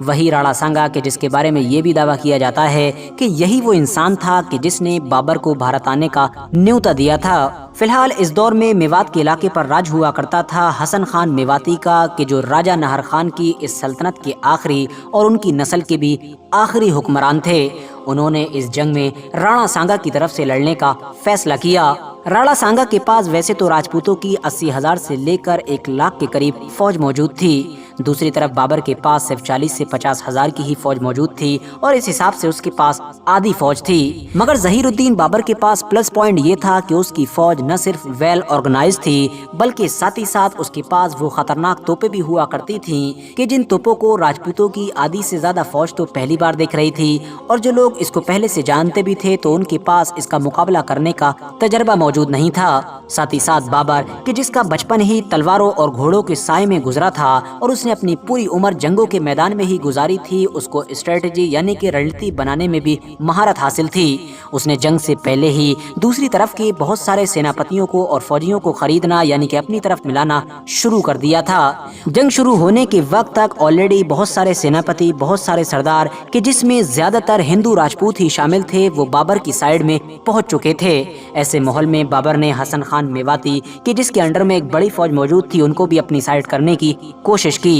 وہی راڑا سانگا کہ جس کے بارے میں یہ بھی دعویٰ کیا جاتا ہے کہ یہی وہ انسان تھا کہ جس نے بابر کو بھارت آنے کا نیوتا دیا تھا۔ فی الحال اس دور میں میوات کے علاقے پر راج ہوا کرتا تھا حسن خان میواتی کا، کہ جو راجہ نہر خان کی اس سلطنت کے آخری اور ان کی نسل کے بھی آخری حکمران تھے۔ انہوں نے اس جنگ میں راڑا سانگا کی طرف سے لڑنے کا فیصلہ کیا۔ راڑا سانگا کے پاس ویسے تو راجپوتوں کی 80,000 سے لے کر 1,00,000 کے قریب فوج موجود تھی، دوسری طرف بابر کے پاس صرف 40 سے 50,000 کی ہی فوج موجود تھی، اور اس حساب سے اس کے پاس آدھی فوج تھی۔ مگر ظہیر الدین بابر کے پاس پلس پوائنٹ یہ تھا کہ اس کی فوج نہ صرف ویل آرگنائز تھی بلکہ ساتھ ہی ساتھ اس کے پاس وہ خطرناک توپیں بھی ہوا کرتی تھیں کہ جن توپوں کو راجپوتوں کی آدھی سے زیادہ فوج تو پہلی بار دیکھ رہی تھی، اور جو لوگ اس کو پہلے سے جانتے بھی تھے تو ان کے پاس اس کا مقابلہ کرنے کا تجربہ موجود نہیں تھا۔ ساتھ ہی ساتھ بابر کہ جس کا بچپن ہی تلواروں اور گھوڑوں کے سائے میں گزرا تھا اور اس نے اپنی پوری عمر جنگوں کے میدان میں ہی گزاری تھی، اس کو اسٹریٹجی یعنی کہ رننیتی بنانے میں بھی مہارت حاصل تھی۔ اس نے جنگ سے پہلے ہی دوسری طرف کے بہت سارے سیناپتیوں کو اور فوجیوں کو خریدنا یعنی کہ اپنی طرف ملانا شروع کر دیا تھا۔ جنگ شروع ہونے کے وقت تک آلریڈی بہت سارے سیناپتی، بہت سارے سردار کہ جس میں زیادہ تر ہندو راجپوت ہی شامل تھے، وہ بابر کی سائیڈ میں پہنچ چکے تھے۔ ایسے ماحول میں بابر نے حسن خان میواتی کہ جس کے انڈر میں ایک بڑی فوج موجود تھی ان کو بھی اپنی سائیڈ کرنے کی کوشش کی۔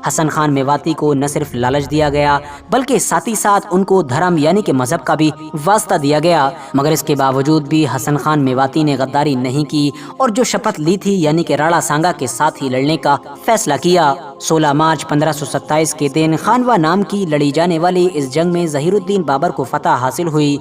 حسن خان میواتی کو نہ صرف لالچ دیا گیا بلکہ ساتھ ہی ساتھ ان کو دھرم یعنی کہ مذہب کا بھی واسطہ دیا گیا، مگر اس کے باوجود بھی حسن خان میواتی نے غداری نہیں کی اور جو شپت لی تھی یعنی کہ راڑا سانگا کے ساتھ ہی لڑنے کا فیصلہ کیا۔ 16 مارچ 1527 کے دن خانوا نام کی لڑی جانے والی اس جنگ میں ظہیر الدین بابر کو فتح حاصل ہوئی۔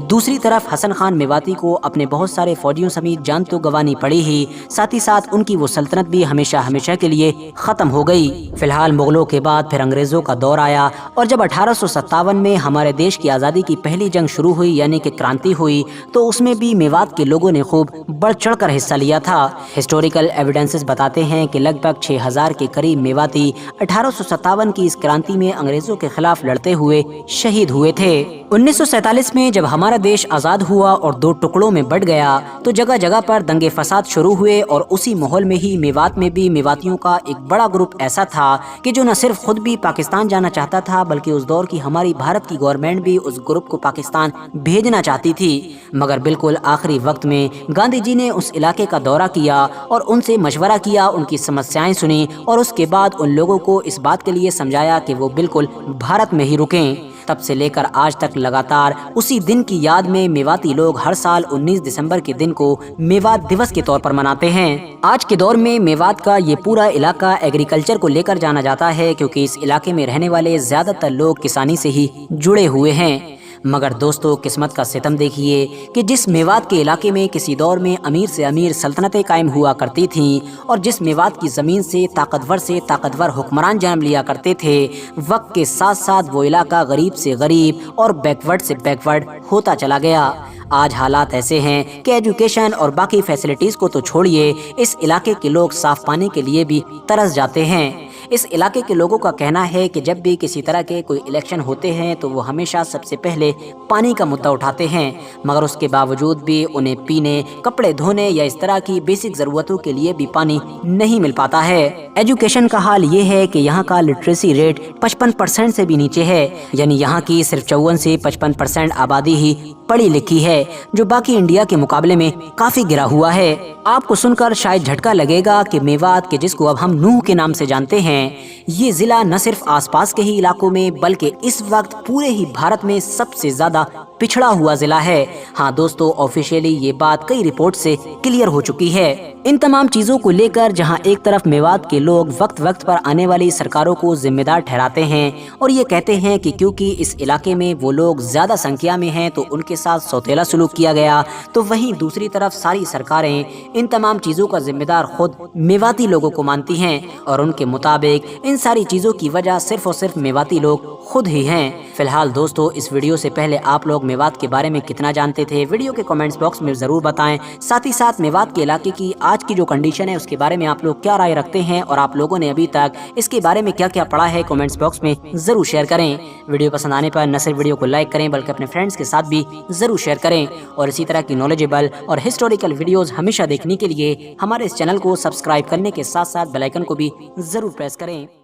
دوسری طرف حسن خان میواتی کو اپنے بہت سارے فوجیوں سمیت جان تو گوانی پڑی ہی، ساتھ ہی ساتھ ان کی وہ سلطنت بھی ہمیشہ ہمیشہ کے لیے ختم ہو گئی۔ فی الحال مغلوں کے بعد پھر انگریزوں کا دور آیا، اور جب 1857 میں ہمارے دیش کی آزادی کی پہلی جنگ شروع ہوئی یعنی کہ کرانتی ہوئی، تو اس میں بھی میوات کے لوگوں نے خوب بڑھ چڑھ کر حصہ لیا تھا۔ ہسٹوریکل ایویڈنسز بتاتے ہیں کہ لگ بھگ 6,000 کے قریب میواتی 1857 کی اس کرانتی میں انگریزوں کے خلاف لڑتے ہوئے شہید ہوئے تھے۔ 1947 میں جب ہمارا دیش آزاد ہوا اور دو ٹکڑوں میں بٹ گیا تو جگہ جگہ پر دنگے فساد شروع ہوئے، اور اسی ماحول میں ہی میوات میں بھی میواتیوں کا ایک بڑا گروپ ایسا تھا کہ جو نہ صرف خود بھی پاکستان جانا چاہتا تھا بلکہ اس دور کی ہماری بھارت کی گورنمنٹ بھی اس گروپ کو پاکستان بھیجنا چاہتی تھی۔ مگر بالکل آخری وقت میں گاندھی جی نے اس علاقے کا دورہ کیا اور ان سے مشورہ کیا، ان کی سمسیائیں سنی اور اس کے بعد ان لوگوں کو اس بات کے لیے سمجھایا کہ وہ بالکل بھارت میں ہی رکیں۔ تب سے لے کر آج تک لگاتار اسی دن کی یاد میں میواتی لوگ ہر سال 19 دسمبر کے دن کو میوات دیوس کے طور پر مناتے ہیں۔ آج کے دور میں میوات کا یہ پورا علاقہ ایگریکلچر کو لے کر جانا جاتا ہے کیونکہ اس علاقے میں رہنے والے زیادہ تر لوگ کسانی سے ہی جڑے ہوئے ہیں۔ مگر دوستو قسمت کا ستم دیکھیے کہ جس میوات کے علاقے میں کسی دور میں امیر سے امیر سلطنتیں قائم ہوا کرتی تھیں اور جس میوات کی زمین سے طاقتور حکمران جنم لیا کرتے تھے، وقت کے ساتھ ساتھ وہ علاقہ غریب سے غریب اور بیکورڈ سے بیکورڈ ہوتا چلا گیا۔ آج حالات ایسے ہیں کہ ایجوکیشن اور باقی فیسلٹیز کو تو چھوڑیے، اس علاقے کے لوگ صاف پانی کے لیے بھی ترس جاتے ہیں۔ اس علاقے کے لوگوں کا کہنا ہے کہ جب بھی کسی طرح کے کوئی الیکشن ہوتے ہیں تو وہ ہمیشہ سب سے پہلے پانی کا مدعا اٹھاتے ہیں، مگر اس کے باوجود بھی انہیں پینے، کپڑے دھونے یا اس طرح کی بیسک ضرورتوں کے لیے بھی پانی نہیں مل پاتا ہے۔ ایجوکیشن کا حال یہ ہے کہ یہاں کا لٹریسی ریٹ 55% سے بھی نیچے ہے، یعنی یہاں کی صرف 54 سے 55% آبادی ہی پڑھی لکھی ہے، جو باقی انڈیا کے مقابلے میں کافی گرا ہوا ہے۔ آپ کو سن کر شاید جھٹکا لگے گا کہ میوات کہ جس کو اب ہم نوح کے نام سے جانتے ہیں، یہ ضلع نہ صرف آس پاس کے ہی علاقوں میں بلکہ اس وقت پورے ہی بھارت میں سب سے زیادہ پچھڑا ہوا ضلع ہے۔ ہاں دوستو، آفیشیلی یہ بات کئی رپورٹ سے کلیئر ہو چکی ہے۔ ان تمام چیزوں کو لے کر جہاں ایک طرف میوات کے لوگ وقت وقت پر آنے والی سرکاروں کو ذمہ دار ٹھہراتے ہیں اور یہ کہتے ہیں کہ کیونکہ اس علاقے میں وہ لوگ زیادہ سنکھیا میں ہیں تو ان کے ساتھ سوتیلا سلوک کیا گیا، تو وہیں دوسری طرف ساری سرکاریں ان تمام چیزوں کا ذمہ دار خود میواتی لوگوں کو مانتی ہیں، اور ان کے مطابق ان ساری چیزوں کی وجہ صرف اور صرف میواتی لوگ خود ہی ہیں۔ فی الحال دوستو، اس ویڈیو سے پہلے آپ لوگ میوات کے بارے میں کتنا جانتے تھے؟ ویڈیو کے کمنٹس باکس میں ضرور بتائیں۔ ساتھ ہی ساتھ میوات کے علاقے کی آج کی جو کنڈیشن ہے اس کے بارے میں آپ لوگ کیا رائے رکھتے ہیں، اور آپ لوگوں نے ابھی تک اس کے بارے میں کیا کیا پڑھا ہے، کمنٹس باکس میں ضرور شیئر کریں۔ ویڈیو پسند آنے پر نہ صرف ویڈیو کو لائک کریں بلکہ اپنے فرینڈز کے ساتھ بھی ضرور شیئر کریں، اور اسی طرح کی نالجیبل اور ہسٹوریکل ویڈیوز ہمیشہ دیکھنے کے لیے ہمارے اس چینل کو سبسکرائب کرنے کے ساتھ ساتھ بیل آئیکن کو بھی ضرور پریس کریں۔